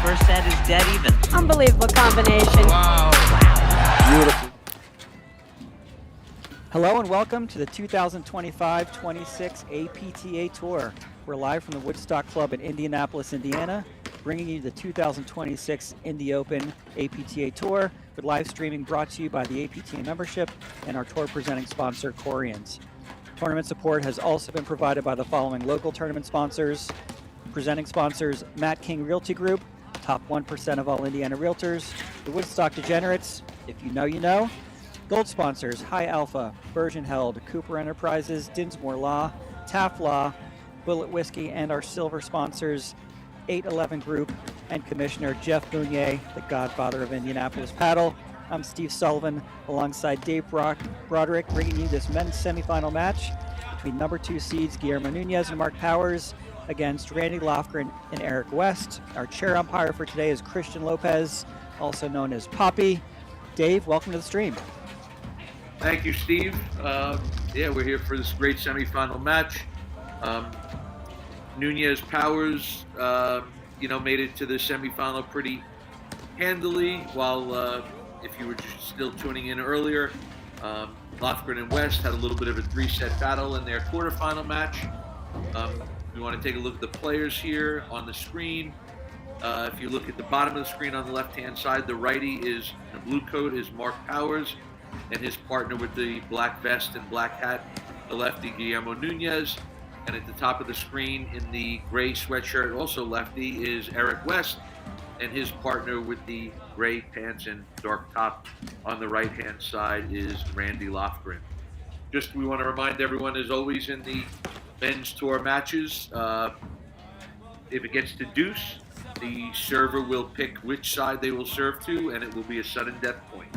first set is dead even. Unbelievable combination. Wow. Beautiful. Hello and welcome to the 2025-26 APTA Tour. We're live from the Woodstock Club in Indianapolis, Indiana, bringing you the 2026 Indy Open APTA Tour, with live streaming brought to you by the APTA membership and our tour presenting sponsor, Corians. Tournament support has also been provided by the following local tournament sponsors. Presenting sponsors, Matt King Realty Group, top 1% of all Indiana realtors, the Woodstock Degenerates, if you know, you know. Gold sponsors, High Alpha, Bergen Held, Cooper Enterprises, Dinsmore Law, Taft Law, Bullet Whiskey, and our silver sponsors, 811 Group and Commissioner Jeff Mounier, the godfather of Indianapolis paddle. I'm Steve Sullivan, alongside Dave Broderick, bringing you this men's semifinal match between number 2 seeds Guillermo Nunez and Mark Powers against Randy Lofgren and Eric West. Our chair umpire for today is Christian Lopez, also known as Poppy. Dave, welcome to the stream. Thank you, Steve. We're here for this great semifinal match. Nunez Powers, made it to the semifinal pretty handily, while if you were just still tuning in earlier, Lofgren and West had a little bit of a 3-set battle in their quarterfinal match. We want to take a look at the players here on the screen. If you look at the bottom of the screen on the left-hand side, the righty is, the blue coat is Mark Powers, and his partner with the black vest and black hat, the lefty Guillermo Nunez. And at the top of the screen in the gray sweatshirt, also lefty, is Eric West, and his partner with the gray pants and dark top on the right-hand side is Randy Lofgren. Just, we want to remind everyone, as always in the men's tour matches, if it gets to deuce, the server will pick which side they will serve to, and it will be a sudden death point.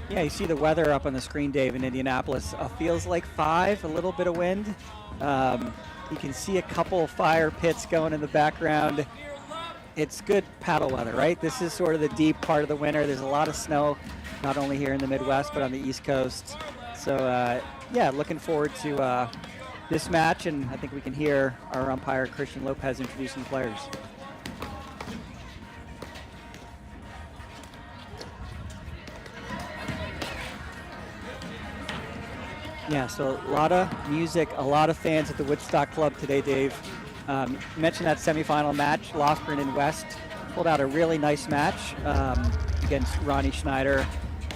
Yeah, you see the weather up on the screen, Dave, in Indianapolis. Feels like 5, a little bit of wind. You can see a couple fire pits going in the background. It's good paddle weather, right? This is sort of the deep part of the winter. There's a lot of snow, not only here in the Midwest, but on the East Coast. So, looking forward to this match, and I think we can hear our umpire, Christian Lopez, introducing players. Yeah, so a lot of music, a lot of fans at the Woodstock Club today, Dave. You mentioned that semifinal match. Lofgren and West pulled out a really nice match against Ronnie Schneider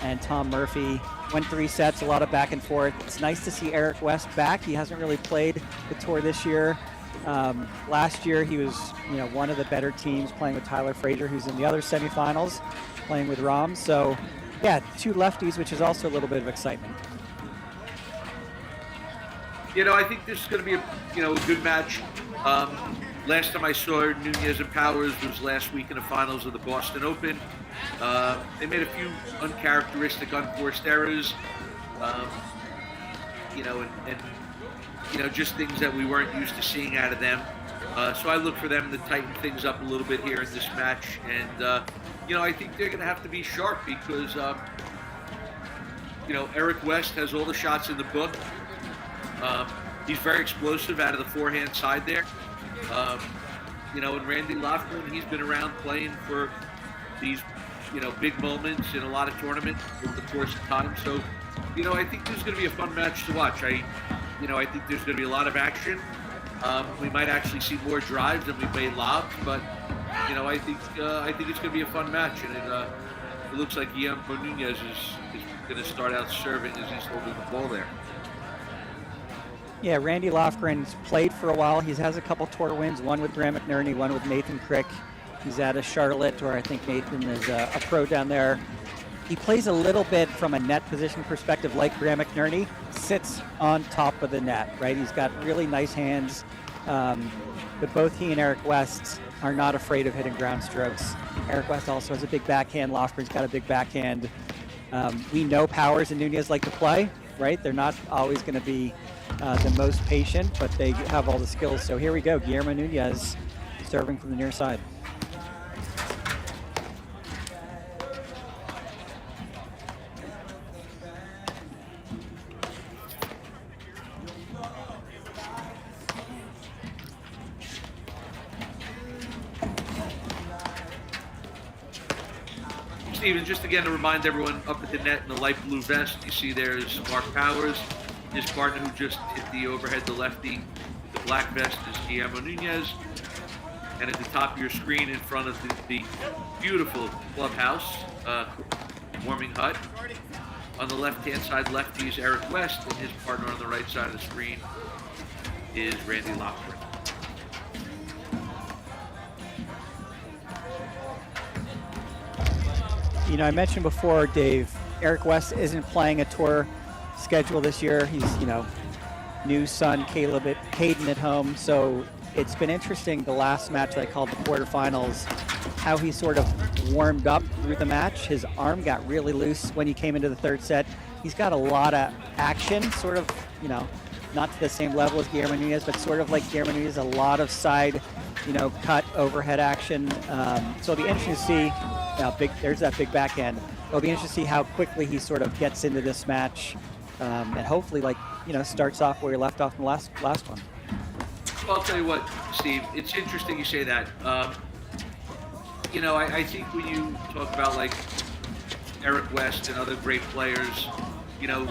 and Tom Murphy. Went 3 sets, a lot of back and forth. It's nice to see Eric West back. He hasn't really played the tour this year. Last year, he was one of the better teams, playing with Tyler Frazier, who's in the other semifinals, playing with Rom. So, yeah, 2 lefties, which is also a little bit of excitement. I think this is going to be a good match. Last time I saw Nunez and Powers was last week in the finals of the Boston Open. They made a few uncharacteristic, unforced errors, just things that we weren't used to seeing out of them. So I look for them to tighten things up a little bit here in this match. And, I think they're going to have to be sharp because, Eric West has all the shots in the book. He's very explosive out of the forehand side there. And Randy Lofgren, he's been around playing for these, big moments in a lot of tournaments over the course of time. So, I think this is going to be a fun match to watch. I think there's going to be a lot of action. We might actually see more drives than we may lobs, but, I think it's going to be a fun match. And it looks like Guillermo Nunez is going to start out serving as he's holding the ball there. Yeah, Randy Lofgren's played for a while. He has a couple tour wins, one with Graham McNerney, one with Nathan Crick. He's out of Charlotte, where I think Nathan is a pro down there. He plays a little bit from a net position perspective like Graham McNerney, sits on top of the net, right? He's got really nice hands, but both he and Eric West are not afraid of hitting ground strokes. Eric West also has a big backhand. Lofgren's got a big backhand. We know Powers and Nunez like to play, right? They're not always going to be the most patient, but they have all the skills. So here we go, Guillermo Nunez serving from the near side. Steven, just again to remind everyone, up at the net in the light blue vest, you see there's Mark Powers, his partner who just hit the overhead, the lefty. The black vest is Guillermo Nunez. And at the top of your screen in front of the beautiful clubhouse, warming hut. On the left-hand side, lefty is Eric West, and his partner on the right side of the screen is Randy Lofgren. You know, I mentioned before, Dave, Eric West isn't playing a tour schedule this year. He's, you know, new son Caden at home. So it's been interesting the last match that I called the quarterfinals, how he sort of warmed up through the match. His arm got really loose when he came into the third set. He's got a lot of action, sort of, you know, not to the same level as Guillermo Nunez, but sort of like Guillermo Nunez, a lot of side, you know, cut overhead action. So it'll be interesting to see how big, there's that big backhand. It'll be interesting to see how quickly he sort of gets into this match, and hopefully, like, you know, starts off where he left off in the last one. Well, I'll tell you what, Steve, it's interesting you say that. You know, I think when you talk about like Eric West and other great players, you know,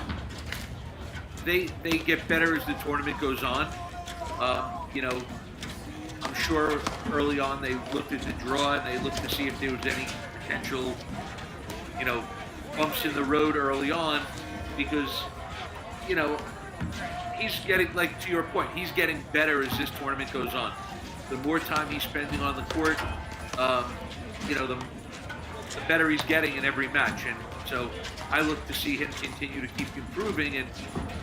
they get better as the tournament goes on. You know, I'm sure early on they looked at the draw and they looked to see if there was any potential, you know, bumps in the road early on, because, you know, he's getting, like, to your point, he's getting better as this tournament goes on. The more time he's spending on the court, you know, the better he's getting in every match. And so I look to see him continue to keep improving. And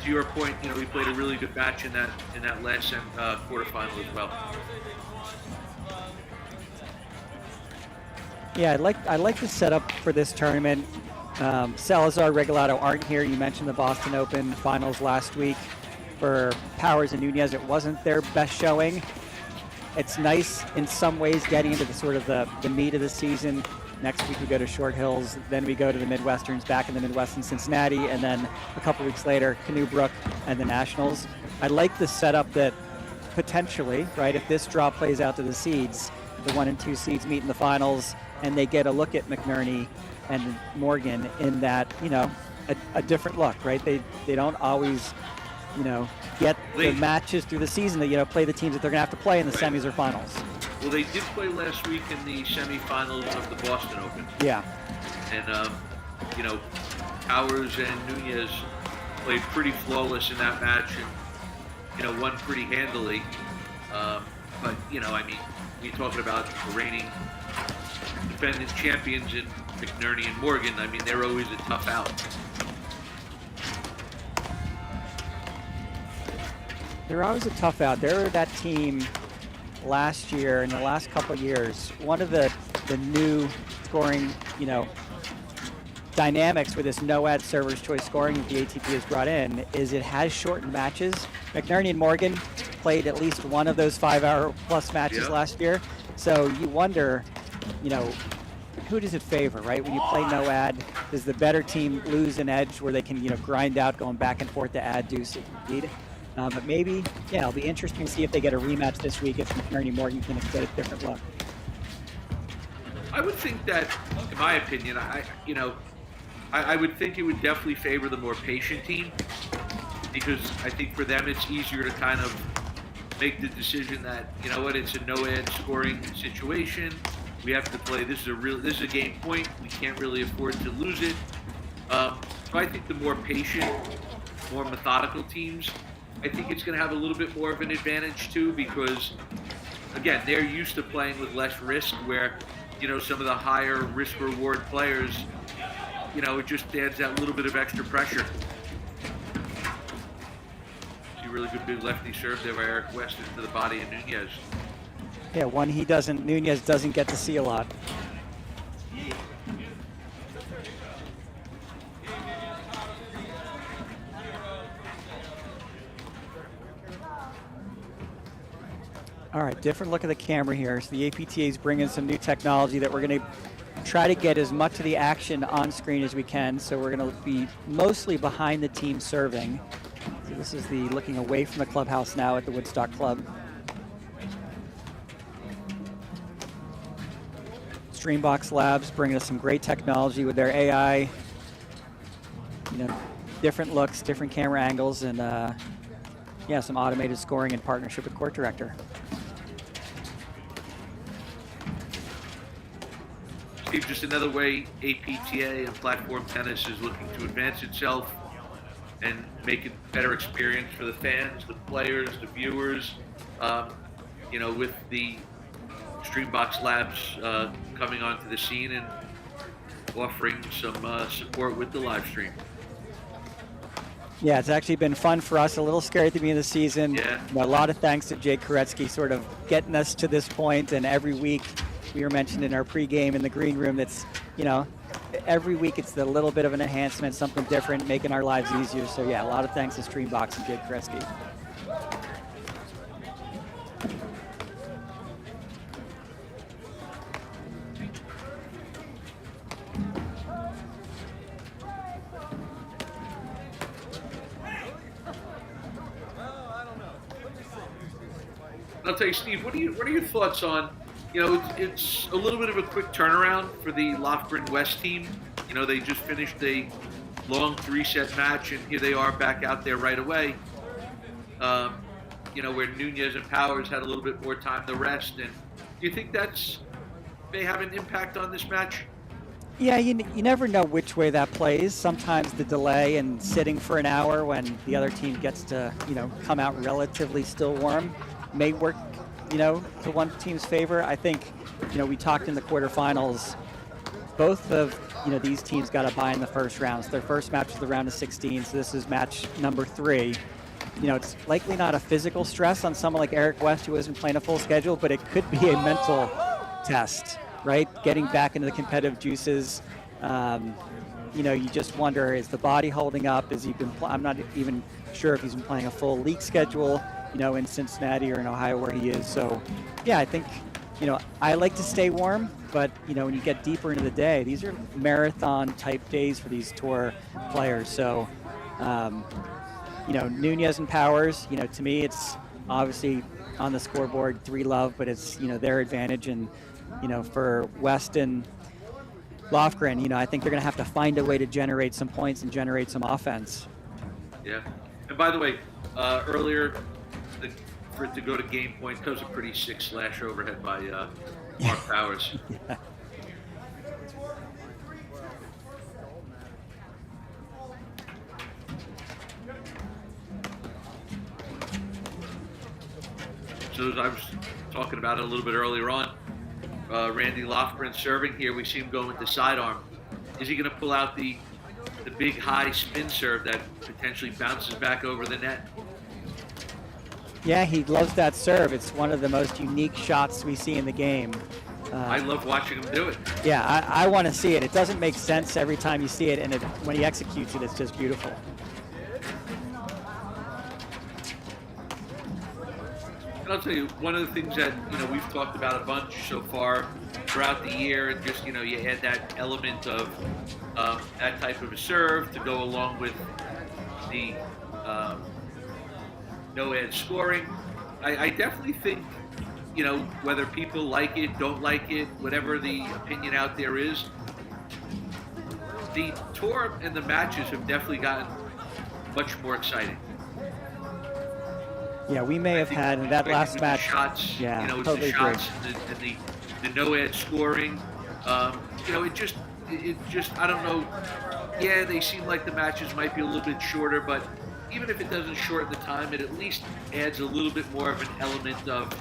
to your point, you know, he played a really good match in that last quarterfinal as well. Yeah, I like the setup for this tournament. Salazar, Regalado aren't here. You mentioned the Boston Open finals last week. For Powers and Nunez, it wasn't their best showing. It's nice in some ways getting into the sort of the meat of the season. Next week we go to Short Hills, then we go to the Midwesterns, back in the Midwest in Cincinnati, and then a couple weeks later, Canoe Brook and the Nationals. I like the setup that potentially, right, if this draw plays out to the seeds, the 1 and 2 seeds meet in the finals, and they get a look at McNerney and Morgan in that, you know, a different look, right? They don't always, you know, get the matches through the season that, you know, play the teams that they're going to have to play in the semis or finals. Well, they did play last week in the semifinals of the Boston Open. Yeah. And, you know, Powers and Nunez played pretty flawless in that match and, you know, won pretty handily. But, you know, I mean, you're talking about the reigning defending champions in McNerney and Morgan. I mean, they're always a tough out. They're always a tough out. They're that team last year, in the last couple of years. One of the new scoring, you know, dynamics with this no-ad server's choice scoring that the ATP has brought in is it has shortened matches. McNerney and Morgan played at least one of those 5-hour plus matches last year. So you wonder, you know, who does it favor, right? When you play no-ad, does the better team lose an edge where they can, you know, grind out going back and forth to ad deuce lead? But maybe, yeah, it'll be interesting to see if they get a rematch this week if McNerney Morgan can get a different look. I would think that, in my opinion, I would think it would definitely favor the more patient team, because I think for them it's easier to kind of make the decision that, you know what, it's a no-ad scoring situation. We have to play. This is a game point. We can't really afford to lose it. So I think the more patient, more methodical teams, I think it's going to have a little bit more of an advantage too, because again, they're used to playing with less risk, where, you know, some of the higher risk reward players, you know, it just adds that little bit of extra pressure. See a really good big lefty serve there by Eric West into the body of Nunez. Yeah, one Nunez doesn't get to see a lot. All right, different look at the camera here. So the APTA is bringing some new technology that we're going to try to get as much of the action on screen as we can. So we're going to be mostly behind the team serving. So this is the looking away from the clubhouse now at the Woodstock Club. Streambox Labs bringing us some great technology with their AI. Different looks, different camera angles, and some automated scoring in partnership with Court Director. Steve, just another way APTA and platform tennis is looking to advance itself and make it a better experience for the fans, the players, the viewers. With the Streambox Labs coming onto the scene and offering some support with the live stream. Yeah, it's actually been fun for us. A little scary at the beginning of the season. Yeah. A lot of thanks to Jake Koretsky sort of getting us to this point. And every week, we were mentioned in our pregame in the green room, that's, every week it's a little bit of an enhancement, something different, making our lives easier. So yeah, a lot of thanks to Streambox and Jake Koretsky. I'll tell you, Steve, what are your thoughts on, it's a little bit of a quick turnaround for the Lofgren West team. They just finished a long 3-set match, and here they are back out there right away. Where Nunez and Powers had a little bit more time to rest. And do you think may have an impact on this match? Yeah, you never know which way that plays. Sometimes the delay and sitting for an hour when the other team gets to, come out relatively still warm may work, to one team's favor. I think, we talked in the quarterfinals, both of, these teams got a bye in the first round. So their first match was the round of 16, so this is match number 3. It's likely not a physical stress on someone like Eric West, who isn't playing a full schedule, but it could be a mental test, right? Getting back into the competitive juices. You just wonder, is the body holding up? I'm not even sure if he's been playing a full league schedule, in Cincinnati or in Ohio where he is. So, yeah, I think, I like to stay warm, but, when you get deeper into the day, these are marathon type days for these tour players. So, Nunez and Powers, to me, it's obviously on the scoreboard 3-love, but it's, their advantage. And, for West and Lofgren, I think they're going to have to find a way to generate some points and generate some offense. Yeah. And by the way, earlier, for it to go to game point, that was a pretty sick slash overhead by Mark Powers. Yeah. So as I was talking about it a little bit earlier on, Randy Lofgren serving here, we see him go into sidearm. Is he going to pull out the big high spin serve that potentially bounces back over the net? Yeah, he loves that serve. It's one of the most unique shots we see in the game. I love watching him do it. Yeah, I want to see it. It doesn't make sense every time you see it, and when he executes it, it's just beautiful. And I'll tell you, one of the things that, we've talked about a bunch so far throughout the year, and just, you add that element of that type of a serve to go along with the no-ad scoring. I definitely think, whether people like it, don't like it, whatever the opinion out there is, the tour and the matches have definitely gotten much more exciting. Yeah, we may have had in that last match. Shots, yeah, the totally shots and the no-ad scoring. It just, I don't know. Yeah, they seem like the matches might be a little bit shorter, but even if it doesn't shorten the time, it at least adds a little bit more of an element of,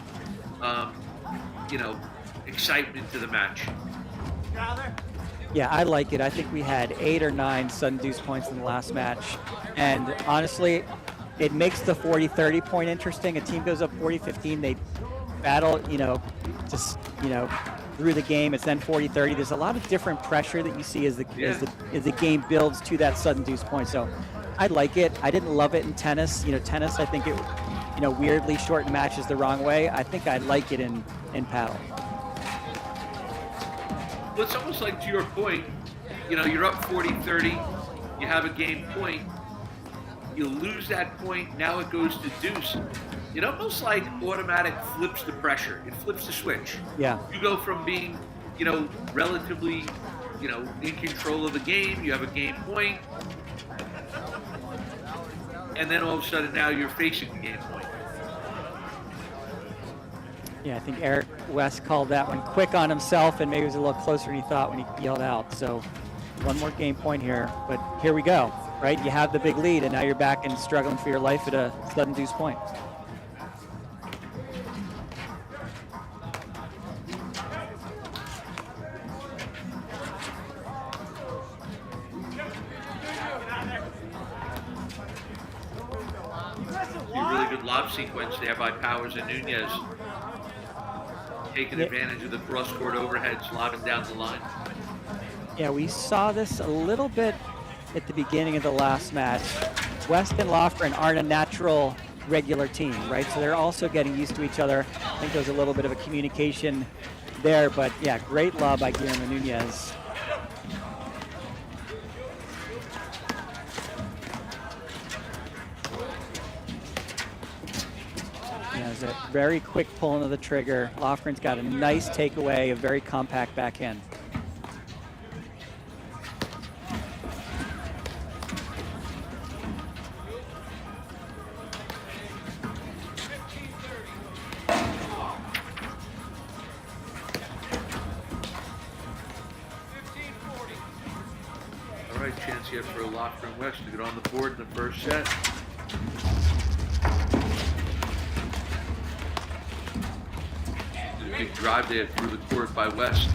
excitement to the match. Yeah, I like it. I think we had 8 or 9 sudden deuce points in the last match. And honestly, it makes the 40-30 point interesting. A team goes up 40-15, they battle, through the game. It's then 40-30. There's a lot of different pressure that you see as the game builds to that sudden deuce point. So I like it. I didn't love it in tennis. Tennis, I think it, weirdly shortened matches the wrong way. I think I like it in paddle. Well, it's almost like, to your point, you're up 40-30, you have a game point, you lose that point, now it goes to deuce. It almost like automatic flips the pressure. It flips the switch. Yeah. You go from being, relatively, in control of the game. You have a game point, and then all of a sudden now you're facing the game point. Yeah, I think Eric West called that one quick on himself, and maybe it was a little closer than he thought when he yelled out. So one more game point here, but here we go, right? You have the big lead, and now you're back and struggling for your life at a sudden deuce point. A really good lob sequence there by Powers and Nunez, taking advantage of the cross-court overheads, lobbing down the line. Yeah, we saw this a little bit at the beginning of the last match. West and Lofgren aren't a natural regular team, right? So they're also getting used to each other. I think there's a little bit of a communication there, but yeah, great lob by Guillermo Nunez. Yeah, it's a very quick pulling of the trigger. Lofgren's got a nice takeaway, a very compact backhand. All right, chance here for Lofgren West to get on the board in the first set. Big drive there through the court by West.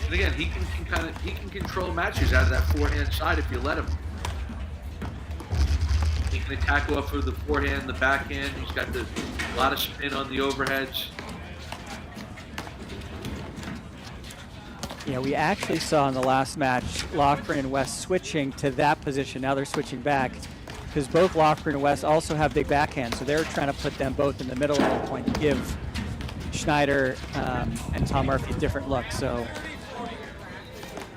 And again, he can control matches out of that forehand side if you let him. He can attack off of the forehand, the backhand. He's got a lot of spin on the overheads. Yeah, we actually saw in the last match Lofgren and West switching to that position. Now they're switching back because both Lofgren and West also have big backhands, so they're trying to put them both in the middle at one point to give Schneider and Tom Murphy different looks. So,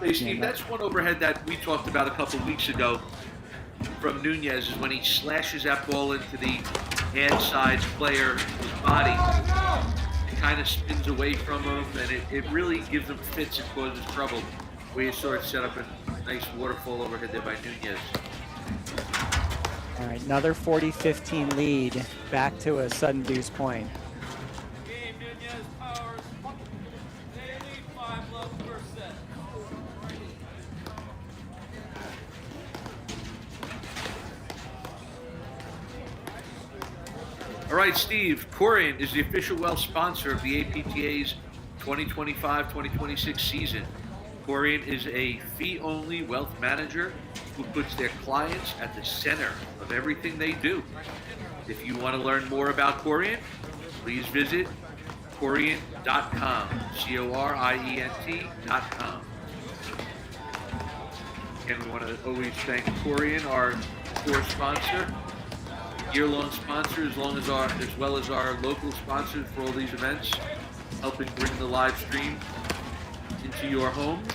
Hey Steve, that's one overhead that we talked about a couple weeks ago from Nunez, is when he slashes that ball into the hand side player's body. It kind of spins away from him, and it really gives him fits and causes trouble. We saw it set up a nice waterfall overhead there by Nunez. All right, another 40-15 lead, back to a sudden deuce point. All right, Steve, Corian is the official wealth sponsor of the APTA's 2025-2026 season. Corian is a fee-only wealth manager who puts their clients at the center of everything they do. If you want to learn more about Corian, please visit Corient.com, Corient.com. Again, we want to always thank Corian, our core sponsor, year-long sponsor, as well as our local sponsors for all these events, helping bring the live stream into your homes.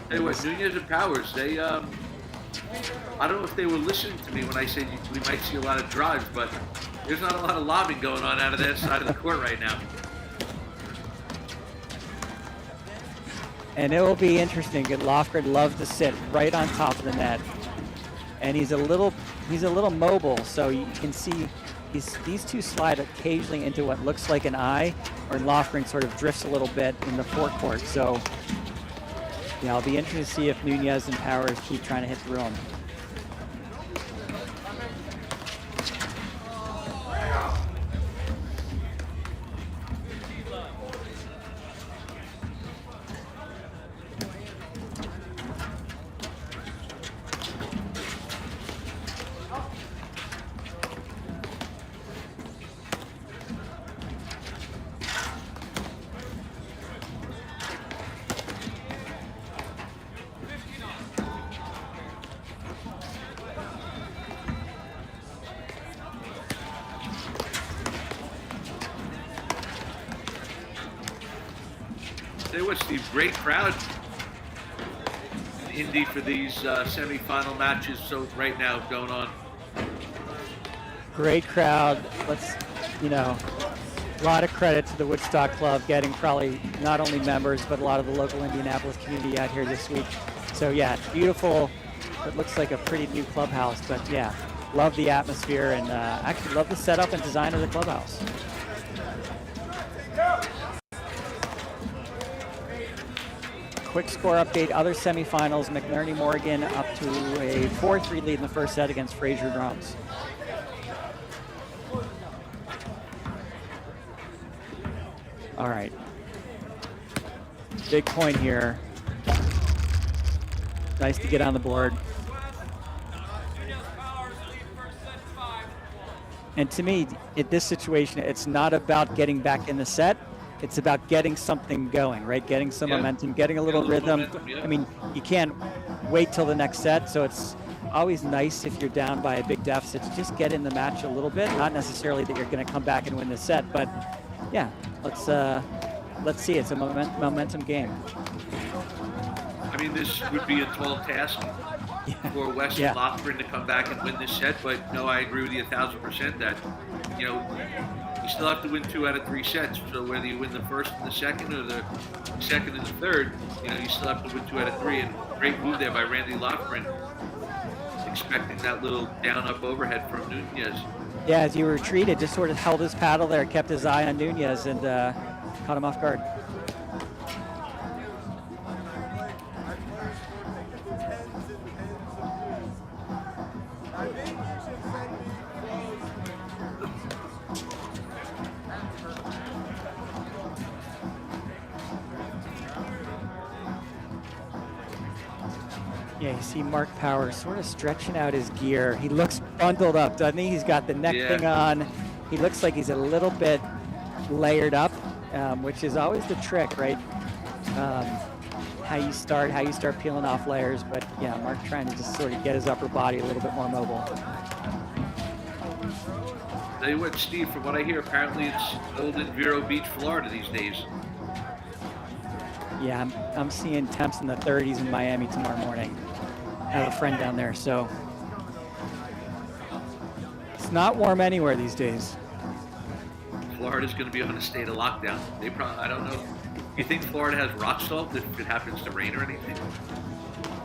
Anyway, Nunez and Powers, they, I don't know if they were listening to me when I said we might see a lot of drives, but there's not a lot of lobbing going on out of that side of the court right now. And it will be interesting. Lofgren loves to sit right on top of the net, and he's a little mobile. So you can see these two slide occasionally into what looks like an eye, or Lofgren sort of drifts a little bit in the forecourt. So yeah, it'll be interesting to see if Nunez and Powers keep trying to hit through him. Say what, Steve, great crowd in Indy for these semifinal matches right now going on. Great crowd. A lot of credit to the Woodstock Club getting probably not only members, but a lot of the local Indianapolis community out here this week. So yeah, beautiful. It looks like a pretty new clubhouse, but yeah, love the atmosphere and actually love the setup and design of the clubhouse. Quick score update, other semifinals, McNerney Morgan up to a 4-3 lead in the first set against Fraser Drums. All right, big point here. Nice to get on the board. And to me, in this situation, it's not about getting back in the set. It's about getting something going, right? Getting some momentum, getting a little rhythm. Momentum, yeah. I mean, you can't wait till the next set, so it's always nice if you're down by a big deficit to just get in the match a little bit. Not necessarily that you're going to come back and win the set, but yeah, let's see. It's a momentum game. I mean, this would be a tall task for West and Lofgren to come back and win this set, but no, I agree with you 1,000% that, you still have to win 2 out of 3 sets. So whether you win the first and the second or the second and the third, you still have to win 2 out of 3. And great move there by Randy Lofgren, expecting that little down-up overhead from Nunez. Yeah, as he retreated, just sort of held his paddle there, kept his eye on Nunez, and caught him off guard. Yeah, you see Mark Powers sort of stretching out his gear. He looks bundled up, doesn't he? He's got the neck thing on. He looks like he's a little bit layered up, which is always the trick, right? How you start peeling off layers. But yeah, Mark trying to just sort of get his upper body a little bit more mobile. Tell you what, Steve, from what I hear, apparently it's cold in Vero Beach, Florida these days. Yeah, I'm seeing temps in the 30s in Miami tomorrow morning. I have a friend down there, so it's not warm anywhere these days. Florida's going to be on a state of lockdown. They probably, I don't know. You think Florida has rock salt if it happens to rain or anything?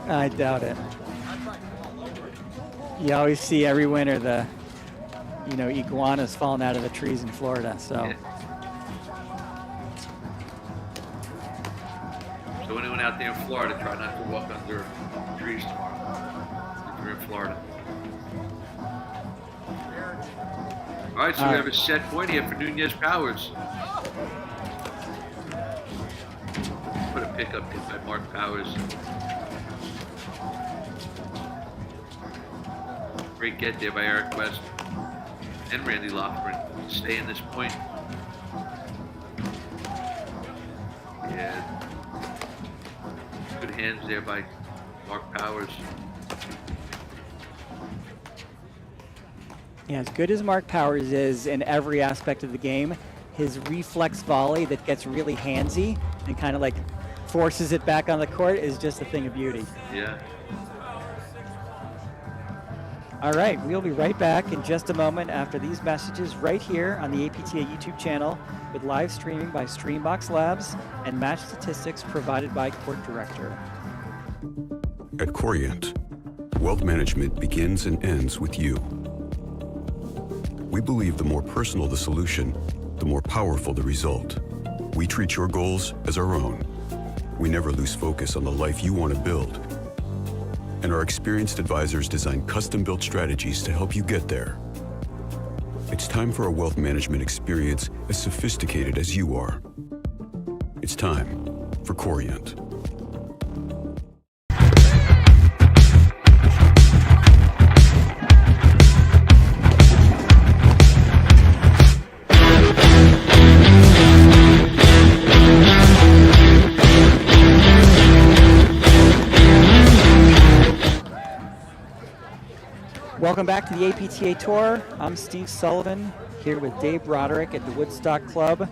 I doubt it. You always see every winter the, iguanas falling out of the trees in Florida, so. Yeah. So anyone out there in Florida, try not to walk under trees tomorrow if you're in Florida. All right, so we have a set point here for Nunez Powers. Put a pickup hit by Mark Powers. Great get there by Eric West and Randy Lofgren to stay in this point. Yeah. Good hands there by Mark Powers. Yeah, as good as Mark Powers is in every aspect of the game, his reflex volley that gets really handsy and kind of like forces it back on the court is just a thing of beauty. Yeah. All right, we'll be right back in just a moment after these messages right here on the APTA YouTube channel with live streaming by Streambox Labs and match statistics provided by Court Director. At Corient, wealth management begins and ends with you. We believe the more personal the solution, the more powerful the result. We treat your goals as our own. We never lose focus on the life you want to build. And our experienced advisors design custom-built strategies to help you get there. It's time for a wealth management experience as sophisticated as you are. It's time for Corient. Welcome back to the APTA Tour. I'm Steve Sullivan here with Dave Broderick at the Woodstock Club,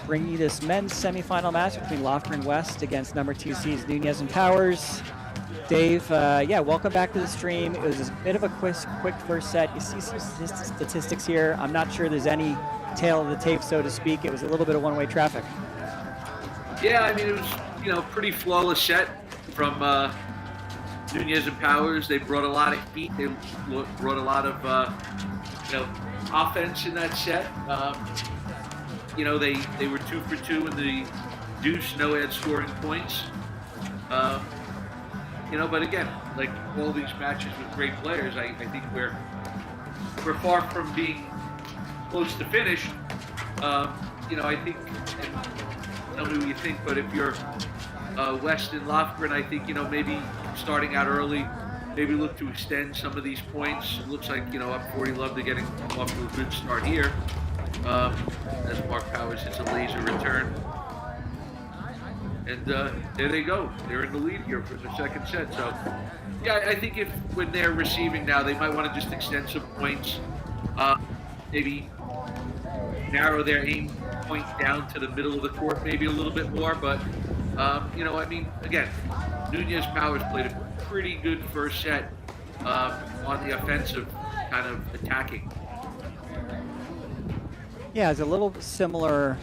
bringing you this men's semifinal match between Lofgren West against number 2 seeds Nunez and Powers. Dave, yeah, welcome back to the stream. It was a bit of a quick first set. You see some statistics here. I'm not sure there's any tail of the tape, so to speak. It was a little bit of one-way traffic. Yeah, I mean, it was, pretty flawless set from Nunez and Powers. They brought a lot of heat. They brought a lot of, offense in that set. They were 2 for 2 in the deuce, no ad scoring points. But again, like all these matches with great players, I think we're far from being close to finish. I think, and tell me what you think, but if you're West and Lofgren, I think, maybe starting out early, maybe look to extend some of these points. It looks like, up 40 love to getting off to a good start here. As Mark Powers hits a laser return. And there they go. They're in the lead here for the second set. So, yeah, I think when they're receiving now, they might want to just extend some points. Maybe narrow their aim point down to the middle of the court maybe a little bit more. But, again, Nunez Powers played a pretty good first set on the offensive, kind of attacking. Yeah, it's a little similar,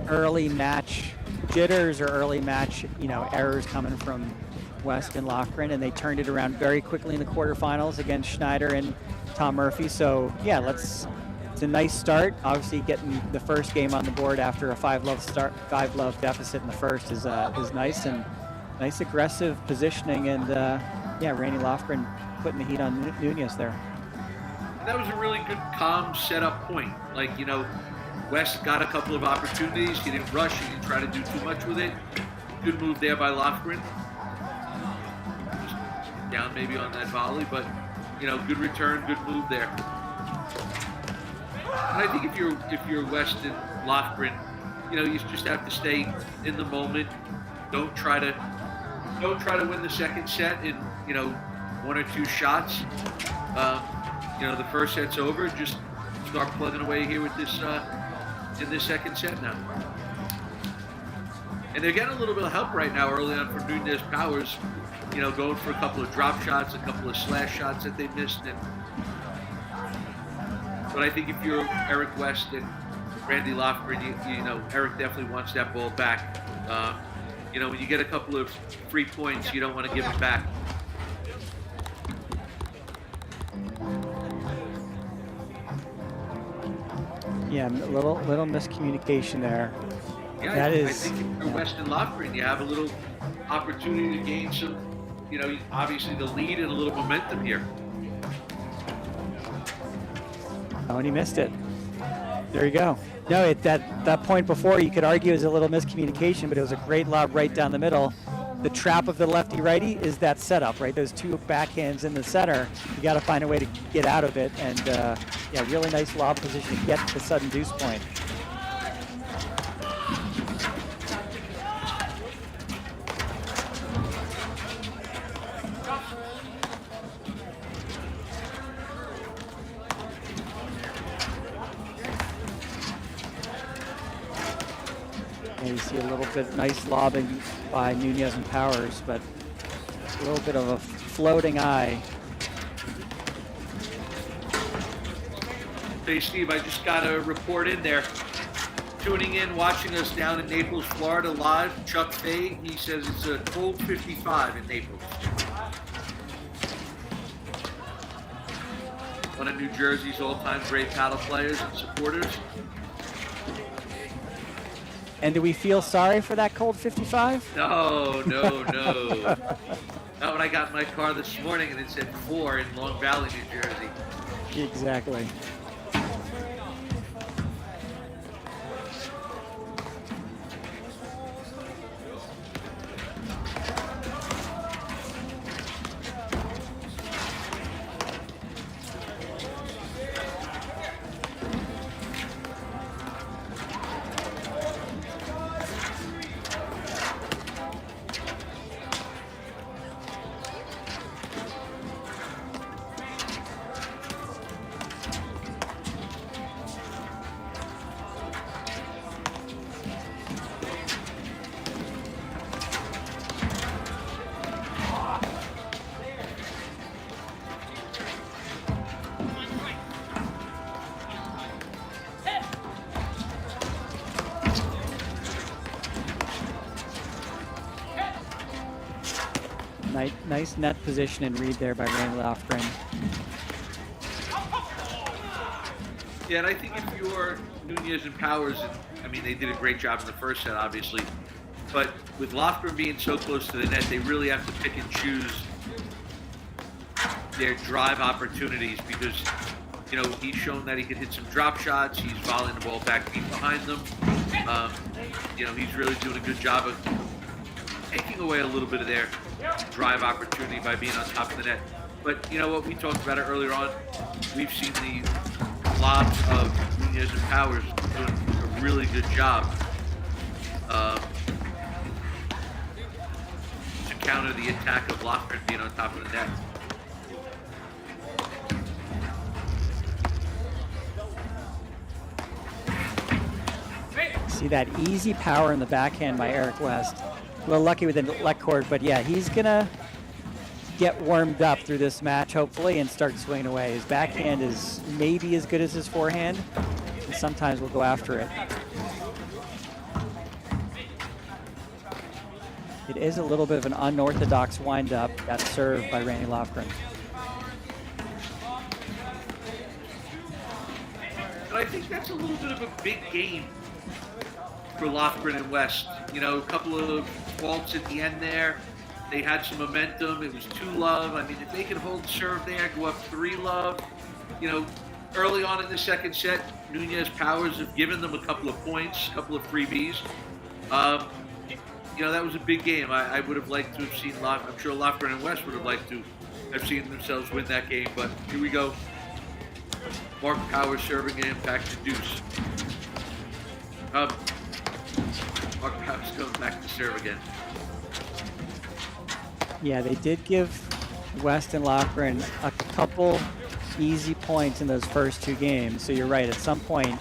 early match jitters or early match, errors coming from West and Lofgren, and they turned it around very quickly in the quarterfinals against Schneider and Tom Murphy. So yeah, it's a nice start. Obviously, getting the first game on the board after a 5-love deficit in the first is nice, and nice aggressive positioning. And Randy Lofgren putting the heat on Nunez there. That was a really good, calm setup point. Like, West got a couple of opportunities. He didn't rush. He didn't try to do too much with it. Good move there by Lofgren. Just down maybe on that volley, but, good return, good move there. And I think if you're West and Lofgren, you just have to stay in the moment. Don't try to win the second set in, 1 or 2 shots. The first set's over. Just start plugging away here with this in this second set now. And they're getting a little bit of help right now early on from Nunez Powers, going for a couple of drop shots, a couple of slash shots that they missed. But I think if you're Eric West and Randy Lofgren, Eric definitely wants that ball back. When you get a couple of free points, you don't want to give it back. Yeah, a little miscommunication there. Yeah, I think if you're West and Lofgren, you have a little opportunity to gain some, obviously the lead and a little momentum here. Oh, and he missed it. There you go. No, at that point before, you could argue it was a little miscommunication, but it was a great lob right down the middle. The trap of the lefty-righty is that setup, right? Those 2 backhands in the center. You got to find a way to get out of it, and really nice lob position to get to the sudden deuce point. And you see a little bit nice lobbing by Nunez and Powers, but a little bit of a floating eye. Hey, Steve, I just got a report in there. Tuning in, watching us down in Naples, Florida live, Chuck Fay, he says it's a cold 55 in Naples. One of New Jersey's all-time great paddle players and supporters. And do we feel sorry for that cold 55? No. Not when I got in my car this morning and it said 4 in Long Valley, New Jersey. Exactly. Nice net position and read there by Randy Lofgren. Yeah, and I think if you're Nunez and Powers, and, I mean, they did a great job in the first set, obviously, but with Lofgren being so close to the net, they really have to pick and choose their drive opportunities because, you know, he's shown that he can hit some drop shots. He's volleying the ball back deep behind them. You know, he's really doing a good job of taking away a little bit of their drive opportunity by being on top of the net. But, you know what, we talked about it earlier on. We've seen the lobs of Nunez and Powers doing a really good job to counter the attack of Lofgren being on top of the net. See that easy power in the backhand by Eric West. A little lucky with the let cord, but yeah, he's gonna get warmed up through this match, hopefully, and start swinging away. His backhand is maybe as good as his forehand, and sometimes we'll go after it. It is a little bit of an unorthodox windup, that serve by Randy Lofgren. But I think that's a little bit of a big game for Lofgren and West. You know, a couple of faults at the end there. They had some momentum. It was 2-love. I mean, if they could hold serve there, go up 3-love. You know, early on in the second set, Nunez Powers have given them a couple of points, a couple of freebies. You know, that was a big game. I would have liked to have seen I'm sure Lofgren and West would have liked to have seen themselves win that game, but here we go. Mark Powers serving an impact to deuce. Mark Powers goes back to serve again. Yeah, they did give West and Lofgren a couple easy points in those first two games. So you're right. At some point,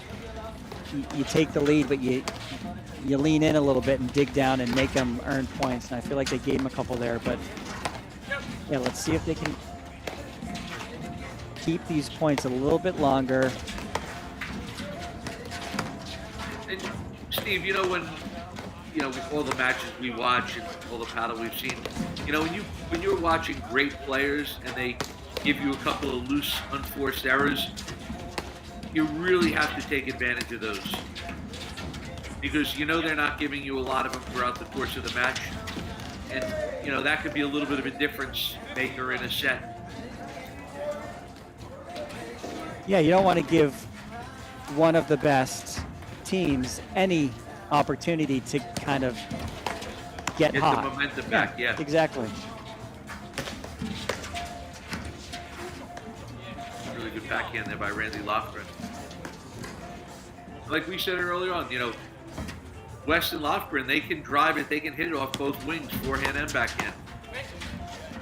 you take the lead, but you lean in a little bit and dig down and make them earn points. And I feel like they gave them a couple there. But yeah, let's see if they can keep these points a little bit longer. And Steve, you know, with all the matches we watch and all the paddle we've seen, you know, when you're watching great players and they give you a couple of loose, unforced errors, you really have to take advantage of those. Because you know they're not giving you a lot of them throughout the course of the match. And, you know, that could be a little bit of a difference maker in a set. Yeah, you don't want to give one of the best teams any opportunity to kind of get hot. The momentum back, yeah. Exactly. Really good backhand there by Randy Lofgren. Like we said earlier on, you know, West and Lofgren, they can drive it, they can hit it off both wings, forehand and backhand.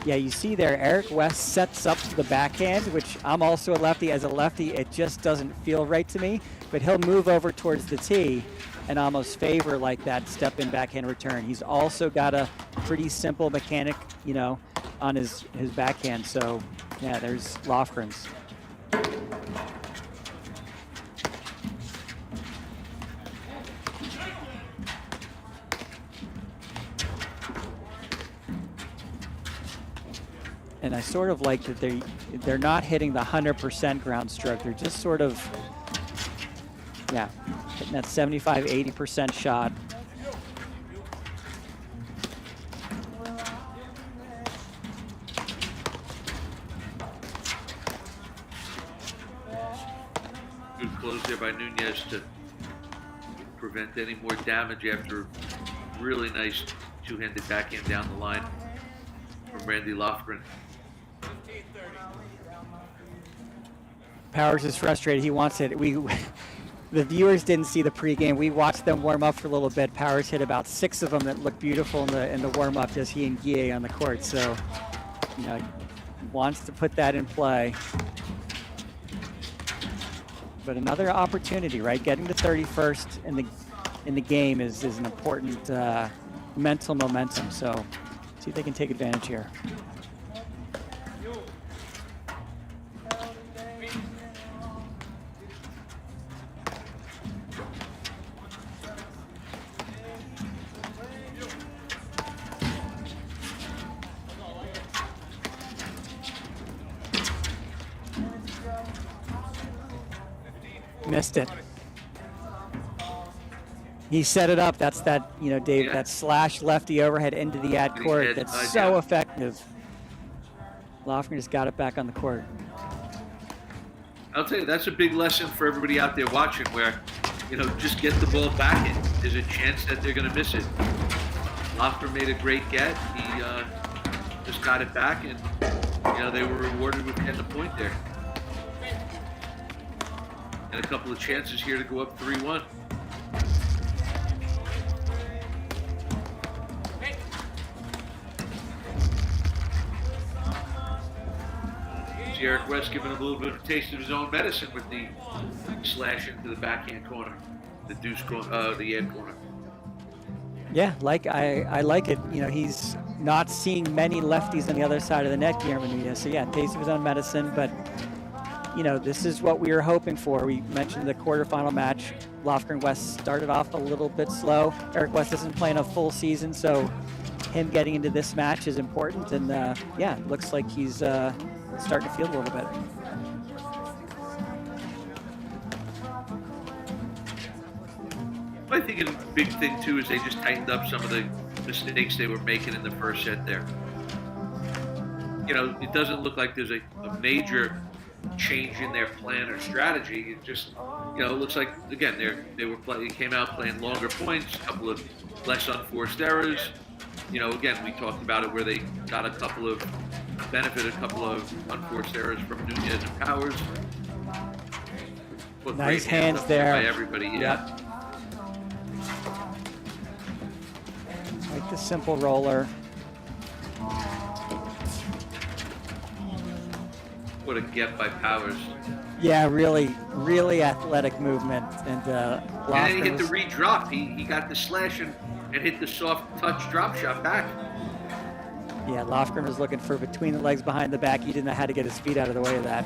Yeah, you see there, Eric West sets up the backhand, which I'm also a lefty. As a lefty, it just doesn't feel right to me, but he'll move over towards the tee and almost favor like that step-in backhand return. He's also got a pretty simple mechanic, you know, on his backhand. So, yeah, there's Lofgren's. And I sort of like that they're not hitting the 100% ground stroke. They're just sort of, yeah, hitting that 75, 80% shot. Good close there by Nunez to prevent any more damage after a really nice two-handed backhand down the line from Randy Lofgren. Powers is frustrated. He wants it. The viewers didn't see the pregame. We watched them warm up for a little bit. Powers hit about 6 of them that looked beautiful in the warm up, just he and Guille on the court. So, you know, wants to put that in play. But another opportunity, right? Getting to 31st in the game is an important mental momentum. So, see if they can take advantage here. Missed it. He set it up. That's that, Dave, Yeah. that slash lefty overhead into the ad court. That's so effective. Lofgren just got it back on the court. I'll tell you, that's a big lesson for everybody out there watching where, just get the ball back in. There's a chance that they're going to miss it. Lofgren made a great get. He just got it back, and, they were rewarded with getting the point there. And a couple of chances here to go up 3-1. See Eric West giving him a little bit of a taste of his own medicine with the slash into the backhand corner, the deuce corner, the end corner. Yeah, I like it. He's not seeing many lefties on the other side of the net, Guillermo Nunez. So yeah, taste of his own medicine, but this is what we were hoping for. We mentioned the quarterfinal match. Lofgren West started off a little bit slow. Eric West isn't playing a full season, so him getting into this match is important. And it looks like he's starting to feel a little bit. I think a big thing too is they just tightened up some of the mistakes they were making in the first set there. It doesn't look like there's a major change in their plan or strategy. It just, it looks like, again, they came out playing longer points, a couple of less unforced errors. Again, we talked about it where they got a couple of unforced errors from Nunez and Powers. But nice great hands up there by everybody. Yeah. Yep. Like the simple roller. What a get by Powers. Yeah, really, really athletic movement. And then he hit the re-drop. He got the slash and hit the soft touch drop shot back. Yeah, Lofgren was looking for between the legs, behind the back. He didn't know how to get his feet out of the way of that.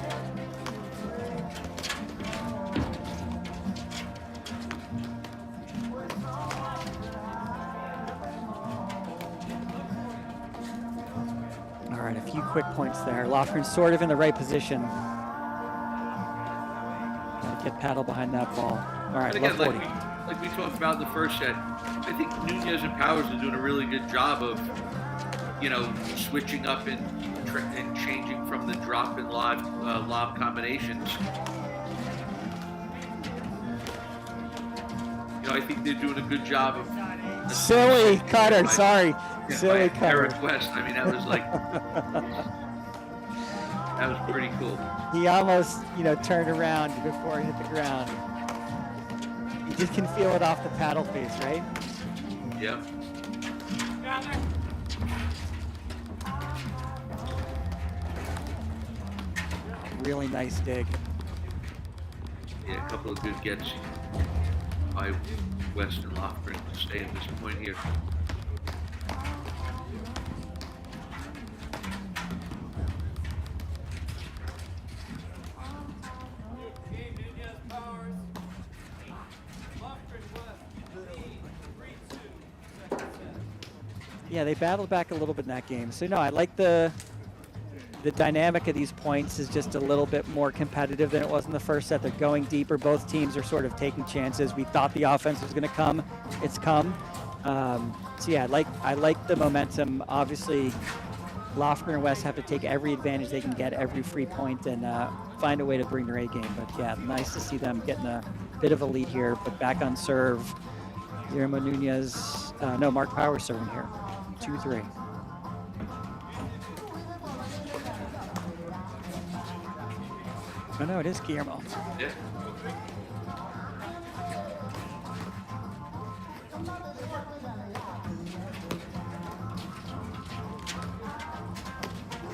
All right, a few quick points there. Lofgren's sort of in the right position. Gotta get paddle behind that ball. All right, and again, left 40. like we talked about in the first set, I think Nunez and Powers are doing a really good job of, switching up and changing from the drop and lob combinations. I think they're doing a good job of. Silly cutter, sorry. Silly cutter. Eric West. I mean, that was like, that was pretty cool. He almost, turned around before he hit the ground. You just can feel it off the paddle face, right? Yeah. Really nice dig. Yeah, a couple of good gets by West and Lofgren to stay at this point here. Yeah, they battled back a little bit in that game. So no, I like the dynamic of these points is just a little bit more competitive than it was in the first set. They're going deeper. Both teams are sort of taking chances. We thought the offense was going to come. It's come. So yeah, I like the momentum. Obviously, Lofgren and West have to take every advantage they can get, every free point, and find a way to bring their A game. But yeah, nice to see them getting a bit of a lead here. But back on serve, Guillermo Nunez, Mark Powers serving here, 2-3. Oh no, it is Guillermo. Yeah.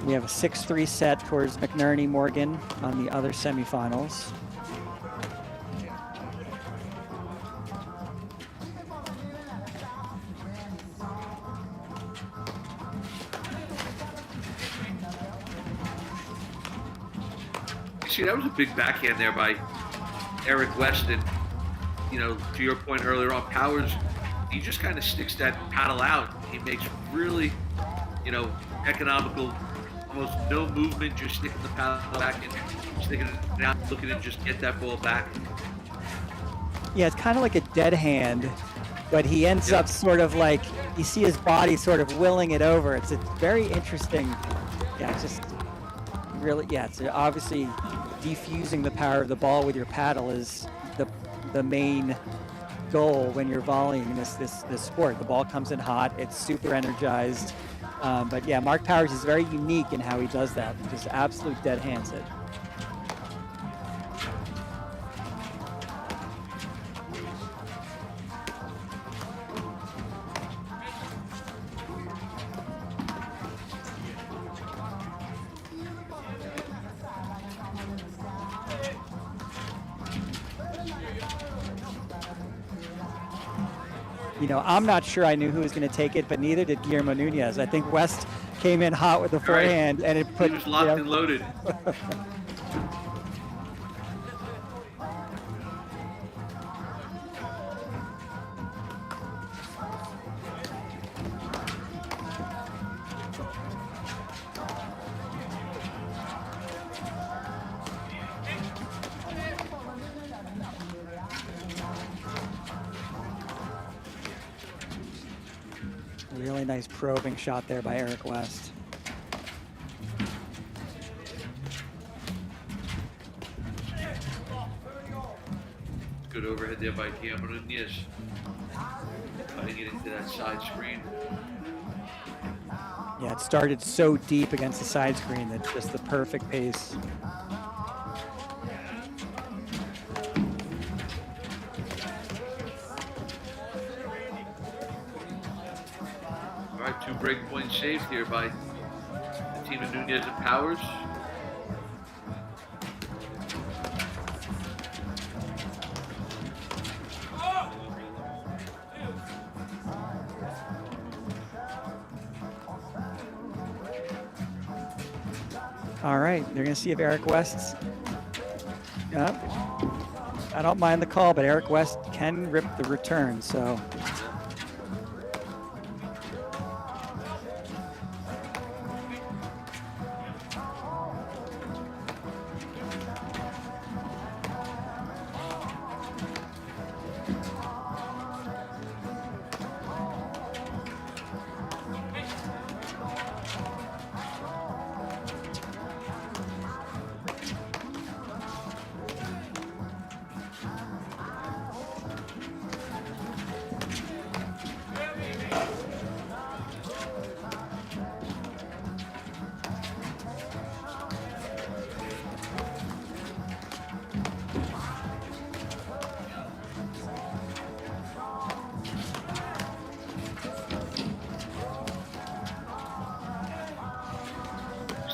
We have a 6-3 set towards McNerney Morgan on the other semifinals. See, that was a big backhand there by Eric West. And, to your point earlier on, Powers, he just kind of sticks that paddle out. He makes really, economical, almost no movement, just sticking the paddle back and sticking it out, looking to just get that ball back. Yeah, it's kind of like a dead hand, but he ends up sort of like, you see his body sort of willing it over. It's a very interesting, yeah, it's just really, yeah, it's obviously defusing the power of the ball with your paddle is the main goal when you're volleying this sport. The ball comes in hot, it's super energized. But yeah, Mark Powers is very unique in how he does that. Just absolute dead hands it. You know, I'm not sure I knew who was going to take it, but neither did Guillermo Nunez. I think West came in hot with the forehand, and it put. He was locked and loaded. Really nice probing shot there by Eric West. Good overhead there by Guillermo Nunez. Cutting it into that side screen. Yeah, it started so deep against the side screen that just the perfect pace. All right, 2 break points saved here by the team of Nunez and Powers. All right, they're going to see if Eric West's. I don't mind the call, but Eric West can rip the return, so.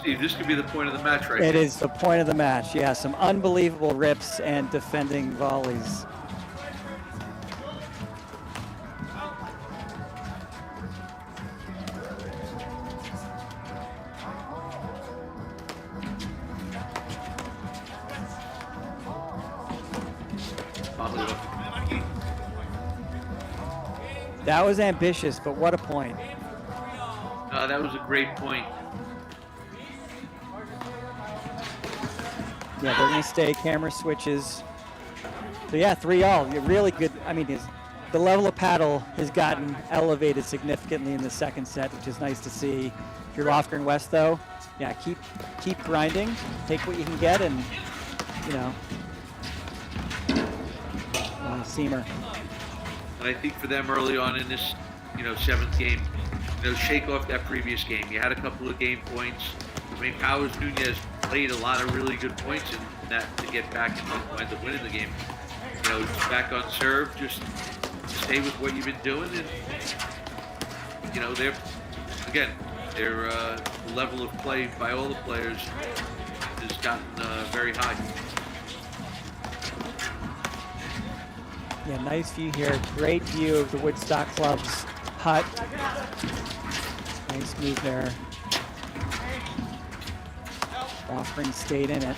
Steve, this could be the point of the match right It here. is the point of the match. Yeah, some unbelievable rips and defending volleys. That was ambitious, but what a point. That was a great point. Yeah, they're going to stay. Camera switches. So yeah, 3-all. You're really good. I mean, the level of paddle has gotten elevated significantly in the second set, which is nice to see. If you're Lofgren West, though, yeah, keep grinding. Take what you can get, and you know, seamer. And I think for them early on in this, 7th game, shake off that previous game. You had a couple of game points. I mean, Powers Nunez played a lot of really good points in that to get back and wind up winning the game. Back on serve, just stay with what you've been doing, and their level of play by all the players has gotten very high. Yeah, nice view here. Great view of the Woodstock Club's hut. Nice move there. Lofgren stayed in it.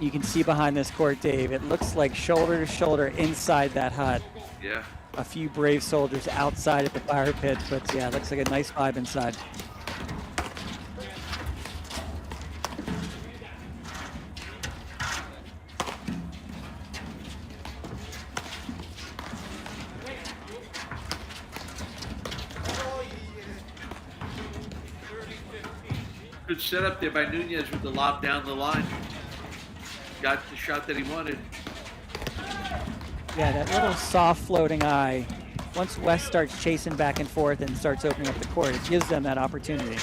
You can see behind this court, Dave, it looks like shoulder to shoulder inside that hut. Yeah. A few brave soldiers outside at the fire pit, but yeah, it looks like a nice vibe inside. Good setup there by Nunez with the lob down the line. Got the shot that he wanted. Yeah, that little soft floating eye. Once West starts chasing back and forth and starts opening up the court, it gives them that opportunity.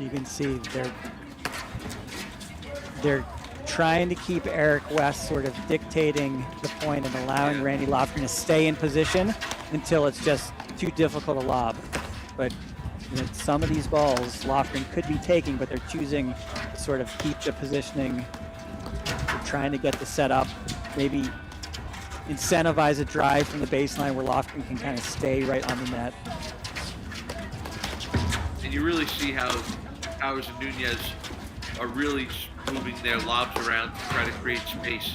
You can see they're trying to keep Eric West sort of dictating the point and allowing Randy Lofgren to stay in position until it's just too difficult to lob. But some of these balls Lofgren could be taking, but they're choosing to sort of keep the positioning. They're trying to get the setup, maybe incentivize a drive from the baseline where Lofgren can kind of stay right on the net. And you really see how Powers and Nunez are really moving their lobs around to try to create space.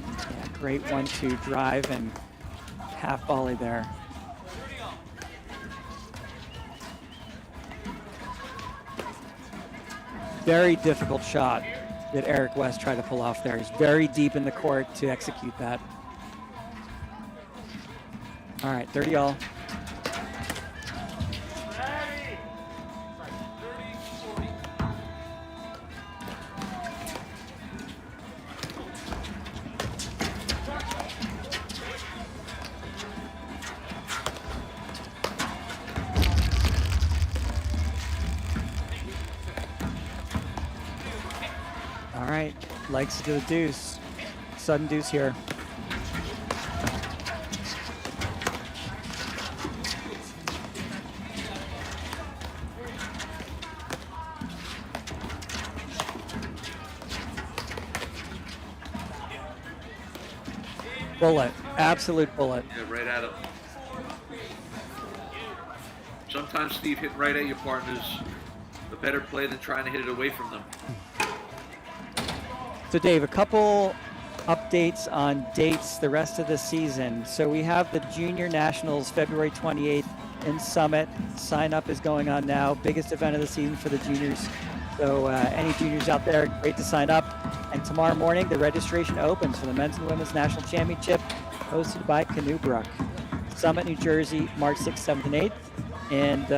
Yeah, great 1-2 drive and half volley there. Very difficult shot that Eric West tried to pull off there. He's very deep in the court to execute that. All right, 30-all. All right, likes to do the deuce. Sudden deuce here. Bullet, absolute bullet. Yeah, right at him. Sometimes, Steve, hitting right at your partner's a better play than trying to hit it away from them. So Dave, a couple updates on dates the rest of the season. So we have the Junior Nationals February 28th in Summit. Sign up is going on now. Biggest event of the season for the juniors. So any juniors out there, great to sign up. And tomorrow morning, the registration opens for the Men's and Women's National Championship hosted by Canoe Brook. Summit, New Jersey, March 6th, 7th, and 8th. And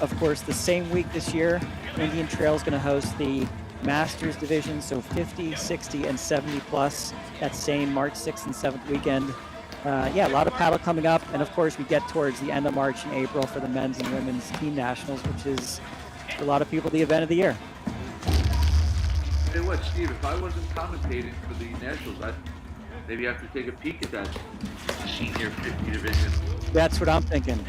of course, the same week this year, Indian Trail is going to host the Masters division, so 50, 60, and 70 plus that same March 6th and 7th weekend. Yeah, a lot of paddle coming up, and of course we get towards the end of March and April for the men's and women's team nationals, which is for a lot of people the event of the year. Hey, what, Steve? If I wasn't commentating for the nationals, I'd maybe have to take a peek at that senior 50 division. That's what I'm thinking.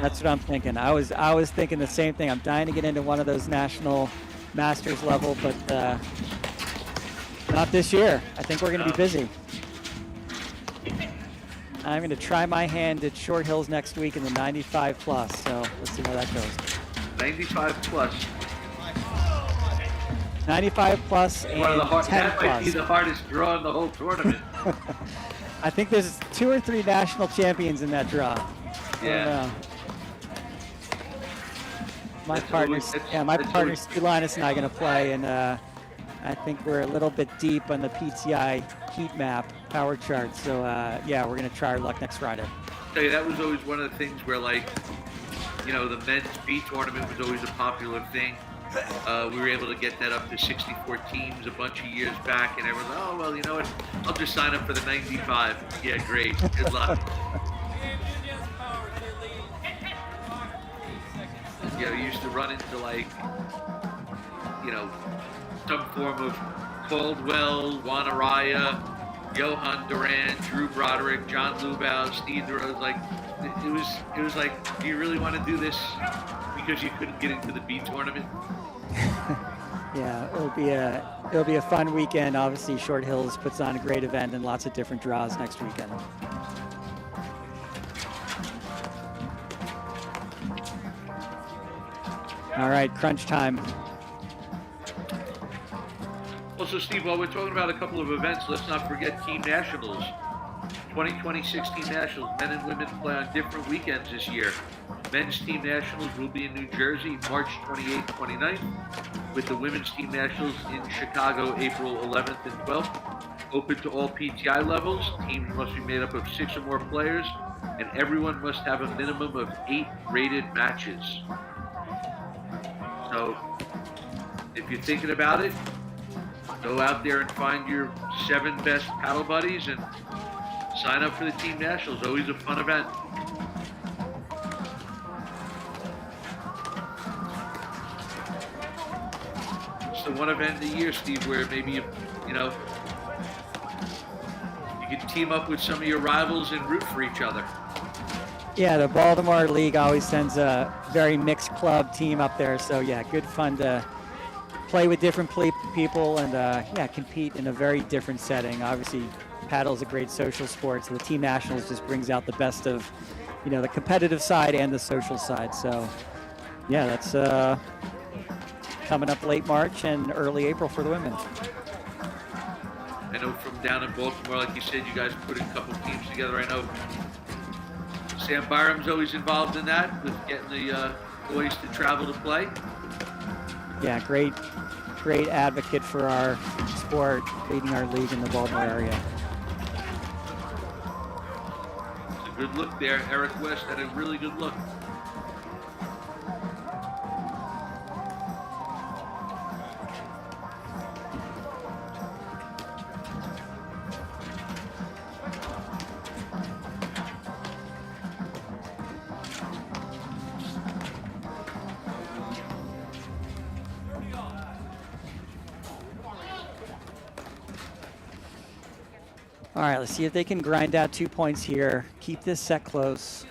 That's what I'm thinking. I was thinking the same thing. I'm dying to get into one of those national Masters level, but not this year. I think we're going to be busy. I'm going to try my hand at Short Hills next week in the 95 plus, so let's see how that goes. 95 plus. 95 plus and 10 plus. That might be the hardest draw in the whole tournament. I think there's 2 or 3 national champions in that draw. Yeah. My partner, Stu Linus and I are going to play, and I think we're a little bit deep on the PTI heat map power chart. So yeah, we're going to try our luck next Friday. I'll tell you, that was always one of the things where, like, you know, the men's B tournament was always a popular thing. We were able to get that up to 64 teams a bunch of years back, and everyone's like, oh, well, you know what, I'll just sign up for the 95. Yeah, great. Good luck. Yeah, we used to run into, like, you know, some form of Caldwell, Juan Araya, Johan Duran, Drew Broderick, John Lubau, Steve DeRose. Like, it was like, do you really want to do this because you couldn't get into the B tournament? Yeah, it'll be a fun weekend. Obviously, Short Hills puts on a great event and lots of different draws next weekend. All right, crunch time. Also, Steve, while we're talking about a couple of events, let's not forget Team Nationals. 2020-16 Nationals, men and women play on different weekends this year. Men's Team Nationals will be in New Jersey, March 28th, 29th, with the Women's Team Nationals in Chicago, April 11th and 12th. Open to all PTI levels. Teams must be made up of 6 or more players, and everyone must have a minimum of 8 rated matches. So, if you're thinking about it, go out there and find your 7 best paddle buddies and sign up for the Team Nationals. Always a fun event. It's the one event of the year, Steve, where maybe you can team up with some of your rivals and root for each other. Yeah, the Baltimore League always sends a very mixed club team up there. So yeah, good fun to play with different people and compete in a very different setting. Obviously, paddle is a great social sport, so the Team Nationals just brings out the best of, the competitive side and the social side. So yeah, that's coming up late March and early April for the women. I know from down in Baltimore, like you said, you guys put a couple teams together. I know Sam Byram's always involved in that, with getting the boys to travel to play. Yeah, great advocate for our sport, leading our league in the Baltimore area. It's a good look there. Eric West had a really good look. All right, let's see if they can grind out 2 points here. Keep this set close.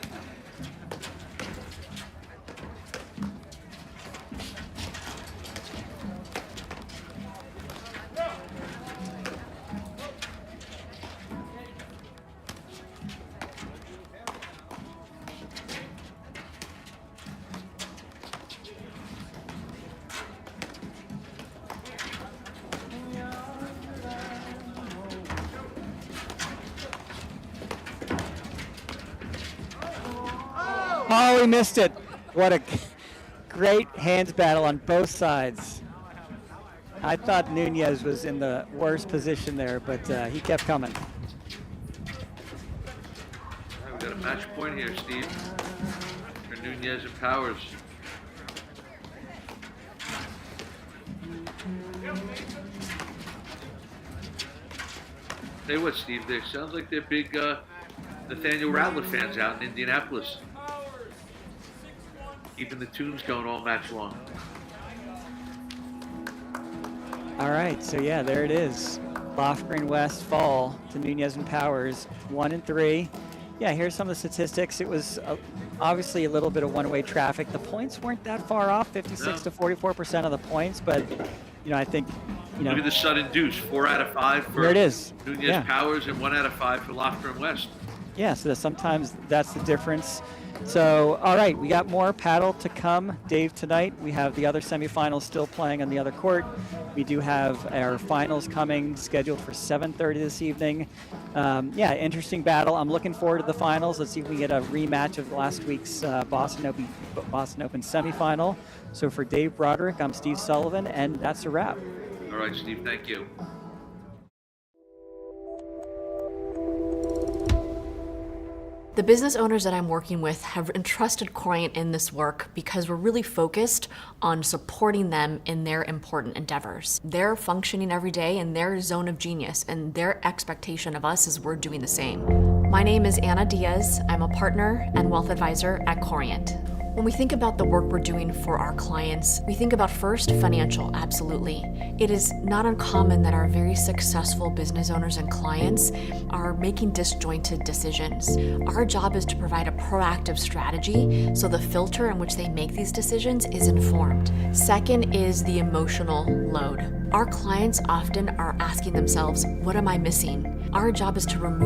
Oh, he missed it. What a great hands battle on both sides. I thought Nunez was in the worst position there, but he kept coming. We've got a match point here, Steve, for Nunez and Powers. Tell you what, Steve, they sounds like they're big Nathaniel Rattler fans out in Indianapolis. Keeping the tunes going all match long. All right, so yeah, there it is. Lofgren West fall to Nunez and Powers, 1 and 3. Yeah, here's some of the statistics. It was obviously a little bit of one-way traffic. The points weren't that far off, 56 to 44% of the points, but I think look at the sudden deuce, 4 out of 5 for there it is. Nunez Powers and 1 out of 5 for Lofgren West. Yeah, so sometimes that's the difference. So, all right, we got more paddle to come, Dave, tonight. We have the other semifinals still playing on the other court. We do have our finals coming, scheduled for 7:30 this evening. Interesting battle. I'm looking forward to the finals. Let's see if we get a rematch of last week's Boston Open semifinal. So for Dave Broderick, I'm Steve Sullivan, and that's a wrap. All right, Steve, thank you. The business owners that I'm working with have entrusted Corient in this work because we're really focused on supporting them in their important endeavors. They're functioning every day in their zone of genius, and their expectation of us is we're doing the same. My name is Anna Diaz. I'm a partner and wealth advisor at Corient. When we think about the work we're doing for our clients, we think about first financial, absolutely. It is not uncommon that our very successful business owners and clients are making disjointed decisions. Our job is to provide a proactive strategy so the filter in which they make these decisions is informed. Second is the emotional load. Our clients often are asking themselves, what am I missing? Our job is to remove